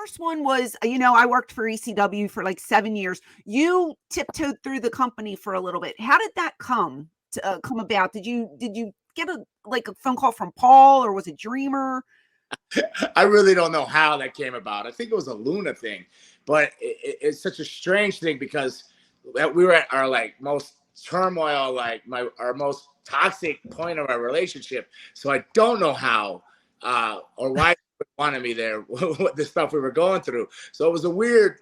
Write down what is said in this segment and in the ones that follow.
first one was, I worked for ECW for like 7 years. You tiptoed through the company for a little bit. How did that come about? Did you get a phone call from Paul, or was it Dreamer? I really don't know how that came about. I think it was a Luna thing, but it's such a strange thing because we were at our most turmoil, our most toxic point of our relationship. So I don't know how or why they wanted me there, what the stuff we were going through. So it was a weird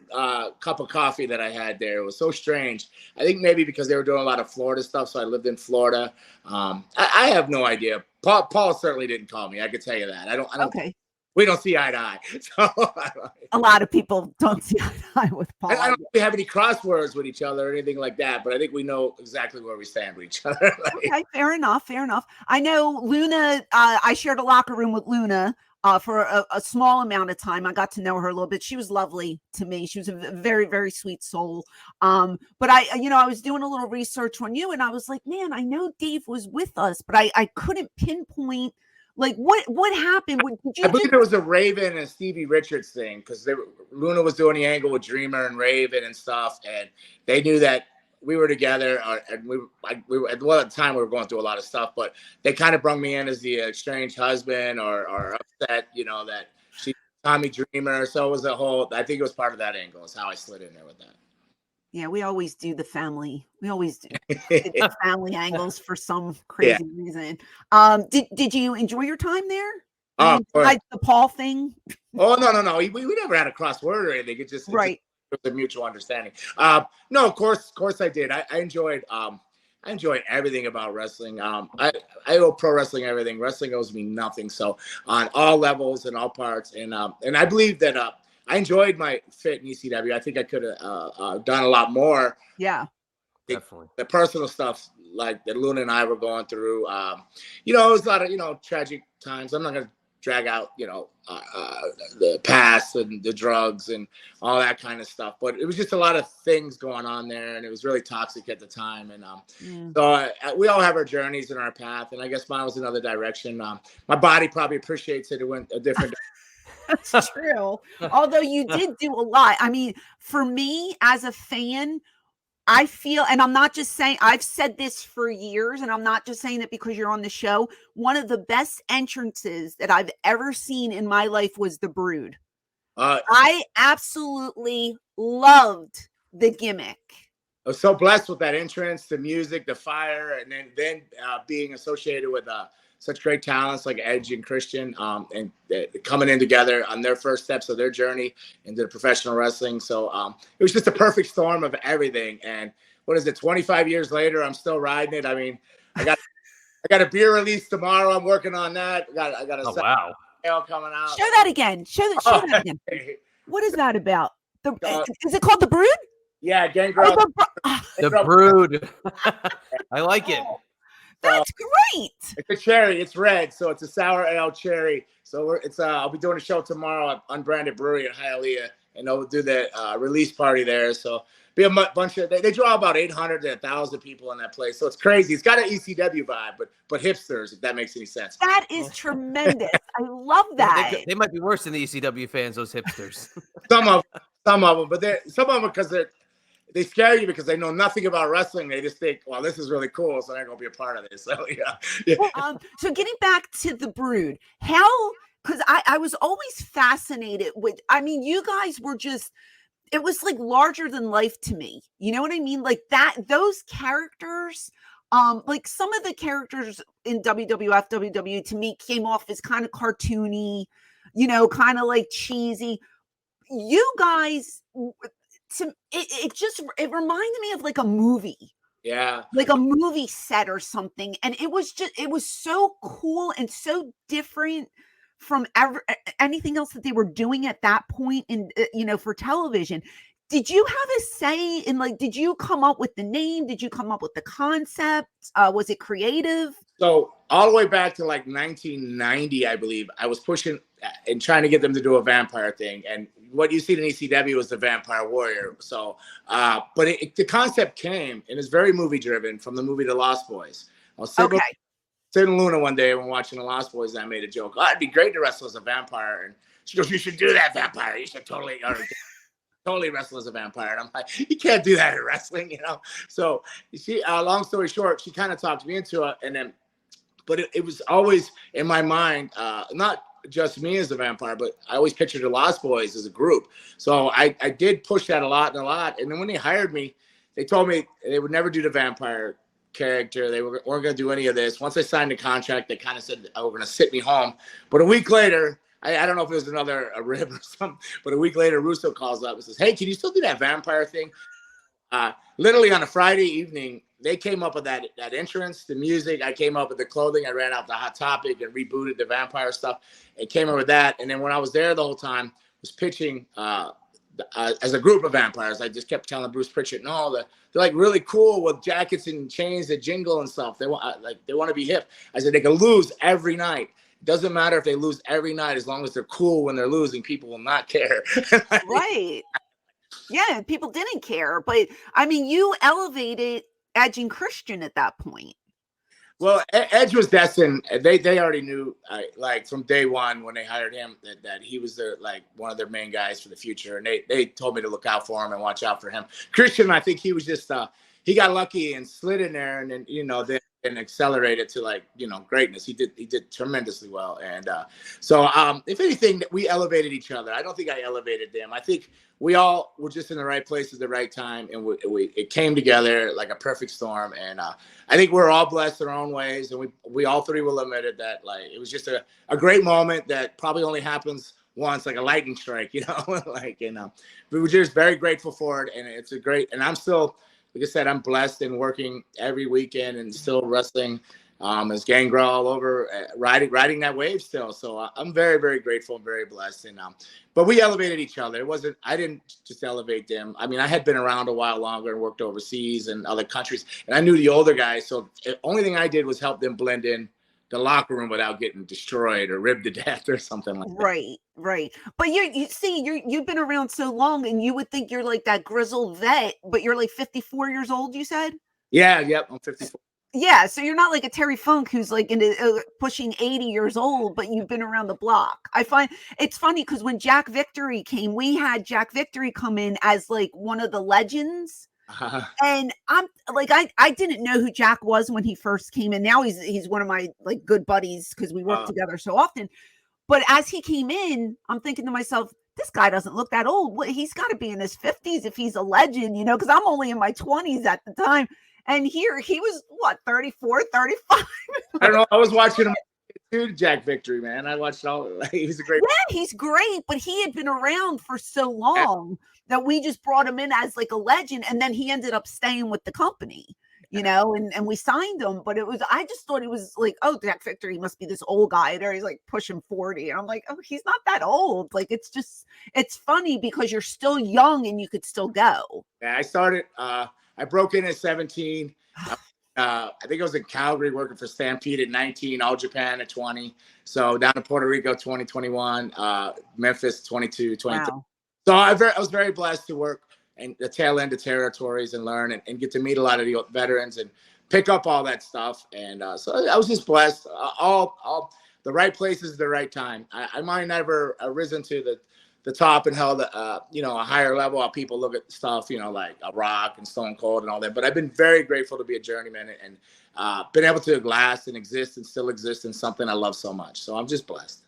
cup of coffee that I had there. It was so strange. I think maybe because they were doing a lot of Florida stuff. So I lived in Florida. I have no idea. Paul certainly didn't call me. I could tell you that. I don't. Okay. We don't see eye to eye. So a lot of people don't see eye to eye with Paul. I don't have any crosswords with each other or anything like that, but I think we know exactly where we stand with each other. Okay, fair enough. I know Luna, I shared a locker room with Luna for a small amount of time. I got to know her a little bit. She was lovely to me. She was a very, very sweet soul. But I was doing a little research on you, and I was like, man, I know Dave was with us, but I couldn't pinpoint what happened. I believe it was a Raven and Stevie Richards thing, because Luna was doing the angle with Dreamer and Raven and stuff, and they knew that we were together, and we were at the time we were going through a lot of stuff, but they kind of brought me in as the estranged husband or upset, that she Tommy Dreamer. So it was I think it was part of that angle is how I slid in there with that. Yeah, we always do the family. We always do the family angles for some crazy reason. Did you enjoy your time there? Like the Paul thing? Oh, no. We never had a crossword or anything. It was a mutual understanding. No, of course I did. I enjoyed everything about wrestling. I owe pro wrestling everything. Wrestling owes me nothing. So on all levels and all parts, and I believe that I enjoyed my fit in ECW. I think I could have done a lot more. Yeah, definitely. The personal stuff like that Luna and I were going through. It was a lot of tragic times. I'm not gonna drag out the past and the drugs and all that kind of stuff, but it was just a lot of things going on there, and it was really toxic at the time. And so we all have our journeys and our path, and I guess mine was another direction. My body probably appreciates it. It went a different. That's true. Although you did do a lot. I mean, for me as a fan, I feel, and I'm not just saying, I've said this for years, and I'm not just saying it because you're on the show. One of the best entrances that I've ever seen in my life was the Brood. I absolutely loved the gimmick. I was so blessed with that entrance, the music, the fire, and then being associated with such great talents like Edge and Christian, and coming in together on their first steps of their journey into professional wrestling. So it was just a perfect storm of everything. And what is it? 25 years later, I'm still riding it. I mean, I got a beer release tomorrow. I'm working on that. I got a wow coming out. Show that again. Show that again. What is that about? Is it called the Brood? Yeah, Gangrel. The Brood. I like it. That's great. It's a cherry. It's red, so it's a sour ale cherry. So I'll be doing a show tomorrow at Unbranded Brewery in Hialeah, and they'll do the release party there. So be a bunch of they draw about 800 to 1,000 people in that place. So it's crazy. It's got an ECW vibe, but hipsters, if that makes any sense. That is tremendous. I love that. They might be worse than the ECW fans, those hipsters. Some of them, but some of them because they scare you because they know nothing about wrestling. They just think, well, this is really cool, so they're going to be a part of this. So, yeah. Well, so getting back to the Brood, because I was always fascinated with, I mean, you guys were just, it was like larger than life to me. You know what I mean? Like those characters, like some of the characters in WWF, WWE to me came off as kind of cartoony, kind of like cheesy. You guys, it reminded me of like a movie. Yeah. Like a movie set or something. And it was so cool and so different from anything else that they were doing at that point in, for television. Did you have a say in, did you come up with the name? Did you come up with the concept? Was it creative? So all the way back to 1990, I believe, I was pushing and trying to get them to do a vampire thing. And what you see in ECW was the Vampire Warrior. So, but the concept came, and it's very movie driven from the movie The Lost Boys. I was sitting Luna one day when watching The Lost Boys, and I made a joke. Oh, it'd be great to wrestle as a vampire. And She goes, you should do that, vampire. You should totally wrestle as a vampire. And I'm like, you can't do that in wrestling, you know? So she, long story short, she kind of talked me into it. And then, but it was always in my mind, not just me as a vampire, but I always pictured the Lost Boys as a group. So I did push that a lot. And then when they hired me, they told me they would never do the vampire character. They weren't going to do any of this. Once I signed the contract, they kind of said, oh, we're going to sit me home. But a week later, I don't know if it was a rib or something, but a week later, Russo calls up and says, hey, can you still do that vampire thing? Literally on a Friday evening, they came up with that entrance, the music. I came up with the clothing. I ran out the Hot Topic and rebooted the vampire stuff. It came up with that. And then when I was there the whole time, was pitching as a group of vampires. I just kept telling Bruce Pritchard, no, they're like really cool with jackets and chains that jingle and stuff. They want to be hip. I said they can lose every night. Doesn't matter if they lose every night, as long as they're cool when they're losing, people will not care. Right. Yeah, people didn't care. But I mean, you elevated Edge and Christian at that point. Well, Edge was destined. They already knew, like from day one when they hired him, that he was one of their main guys for the future, and they told me to look out for him and watch out for him. Christian, I think he was just he got lucky and slid in there, and then and accelerated to greatness. He did tremendously well, and so if anything, we elevated each other. I don't think I elevated them. I think we all were just in the right place at the right time, and it came together like a perfect storm. And I think we're all blessed in our own ways, and we all three will admit it that it was just a great moment that probably only happens once, like a lightning strike, we were just very grateful for it, and it's a great. And I'm still. Like I said, I'm blessed and working every weekend and still wrestling as Gangrel all over, riding that wave still. So I'm very, very grateful and very blessed. And but we elevated each other. I didn't just elevate them. I mean, I had been around a while longer and worked overseas and other countries, and I knew the older guys. So the only thing I did was help them blend in the locker room without getting destroyed or ribbed to death or something like that. Right. But you've been around so long, and you would think you're like that grizzled vet, but you're like 54 years old, you said? Yeah, yep, I'm 54. Yeah, so you're not like a Terry Funk who's like pushing 80 years old, but you've been around the block. I find it's funny because when Jack Victory came, we had Jack Victory come in as like one of the legends. And I'm like, I didn't know who Jack was when he first came in. Now he's one of my like good buddies because we work together so often. But as he came in, I'm thinking to myself, this guy doesn't look that old. He's got to be in his 50s if he's a legend, because I'm only in my 20s at the time. And here he was, 34, 35? I don't know. I was watching him too, Jack Victory, man. I watched all. He's a great. Yeah, he's great, but he had been around for so long that we just brought him in as like a legend, and then he ended up staying with the company, and we signed him. But I just thought he was like, oh, Jack Victory must be this old guy there. He's like pushing 40. And I'm like, oh, he's not that old. Like, it's funny because you're still young and you could still go. Yeah, I started, I broke in at 17. I think I was in Calgary working for Stampede at 19, All Japan at 20. So down to Puerto Rico, 2021, Memphis, 22, 23. Wow. So I was very blessed to work in the tail end of territories and learn and get to meet a lot of the veterans and pick up all that stuff. And so I was just blessed. All the right places at the right time. I might never risen to the top and held a higher level. How people look at stuff, like a Rock and Stone Cold and all that. But I've been very grateful to be a journeyman and been able to last and exist and still exist in something I love so much. So I'm just blessed.